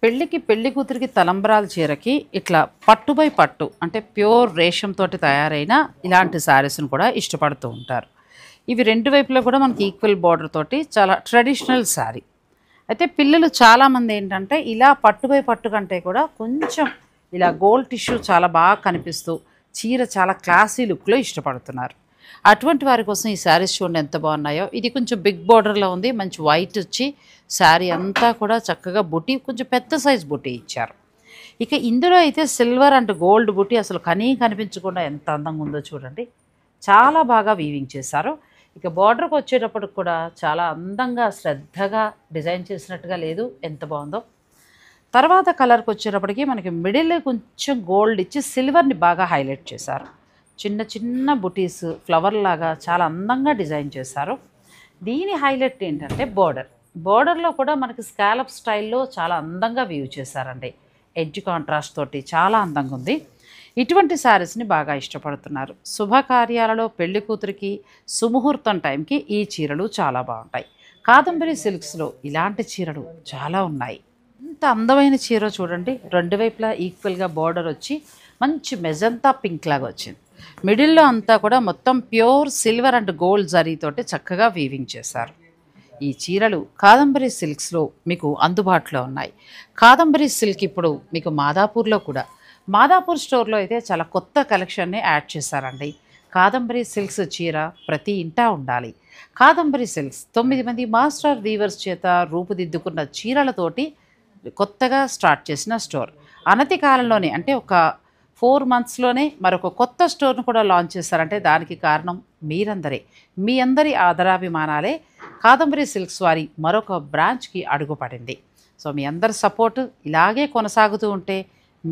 పెళ్ళికి పెళ్లి కూతురికి తలంబ్రాల చీరకి ఇట్లా పట్టు బై పట్టు అంటే ప్యూర్ రేషం తోటి తయారైన ఇలాంటి శారీస్ని కూడా ఇష్టపడుతూ ఉంటారు. ఇవి రెండు వైపులా కూడా మనకి ఈక్వల్ బార్డర్ తోటి చాలా ట్రెడిషనల్ శారీ. అయితే పిల్లలు చాలామంది ఏంటంటే ఇలా పట్టు బై పట్టు కంటే కూడా కొంచెం ఇలా గోల్డ్ టిష్యూ చాలా బాగా కనిపిస్తూ చీర చాలా క్లాసీ లుక్లో ఇష్టపడుతున్నారు. అటువంటి వారి కోసం ఈ శారీస్ చూడండి ఎంత బాగున్నాయో. ఇది కొంచెం బిగ్ బార్డర్లో ఉంది, మంచి వైట్ వచ్చి శారీ అంతా కూడా చక్కగా బుటీ, కొంచెం పెద్ద సైజ్ బుటీ ఇచ్చారు. ఇక ఇందులో అయితే సిల్వర్ అండ్ గోల్డ్ బుటీ అసలు కనిపించకుండా ఎంత అందంగా ఉందో చూడండి, చాలా బాగా వీవింగ్ చేశారు. ఇక బార్డర్కి వచ్చేటప్పటికి కూడా చాలా అందంగా శ్రద్ధగా డిజైన్ చేసినట్టుగా లేదు, ఎంత బాగుందో. తర్వాత కలర్కి వచ్చేటప్పటికి మనకి మిడిల్ కొంచెం గోల్డ్ ఇచ్చి సిల్వర్ని బాగా హైలైట్ చేశారు. చిన్న చిన్న బుటీస్ ఫ్లవర్ లాగా చాలా అందంగా డిజైన్ చేశారు. దీని హైలైట్ ఏంటంటే బోర్డర్లో కూడా మనకి స్కాలప్ స్టైల్లో చాలా అందంగా వీవ్ చేశారండి. ఎడ్జ్ కాంట్రాస్ట్ తోటి చాలా అందంగా ఉంది. ఇటువంటి శారీస్ని బాగా ఇష్టపడుతున్నారు. శుభకార్యాలలో పెళ్లి కూతురికి సుముహూర్తం టైంకి ఈ చీరలు చాలా బాగుంటాయి. కాదంబరి సిల్క్స్లో ఇలాంటి చీరలు చాలా ఉన్నాయి. ఎంత అందమైన చీర చూడండి, రెండు వైపులా ఈక్వల్గా బార్డర్ వచ్చి మంచి మెజంతా పింక్ లాగా వచ్చింది. మిడిల్లో అంతా కూడా మొత్తం ప్యూర్ సిల్వర్ అండ్ గోల్డ్ జరీతోటి చక్కగా వీవింగ్ చేశారు. ఈ చీరలు కాదంబరి సిల్క్స్లో మీకు అందుబాటులో ఉన్నాయి. కాదంబరి సిల్క్ ఇప్పుడు మీకు మాదాపూర్లో కూడా, మాదాపూర్ స్టోర్లో అయితే చాలా కొత్త కలెక్షన్ని యాడ్ చేశారండి. కాదంబరి సిల్క్స్ చీర ప్రతి ఇంటా ఉండాలి. కాదంబరి సిల్క్స్ 9 మంది మాస్టర్ వీవర్స్ చేత రూపుదిద్దుకున్న చీరలతోటి కొత్తగా స్టార్ట్ చేసిన స్టోర్. అనతి కాలంలోనే అంటే ఒక 4 మంత్స్లోనే మరొక కొత్త స్టోర్ను కూడా లాంచ్ చేశారంటే దానికి కారణం మీరందరే. మీ అందరి ఆదరాభిమానాలే కాదంబరి సిల్క్స్ వారి మరొక బ్రాంచ్కి అడుగుపడింది. సో మీ అందరి సపోర్టు ఇలాగే కొనసాగుతూ ఉంటే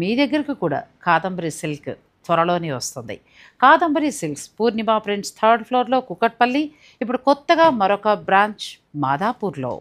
మీ దగ్గరకు కూడా కాదంబరి సిల్క్ త్వరలోనే వస్తుంది. కాదంబరి సిల్క్స్ పూర్ణిమ ప్రింట్స్ 3rd ఫ్లోర్లో కుకట్పల్లి. ఇప్పుడు కొత్తగా మరొక బ్రాంచ్ మాదాపూర్లో.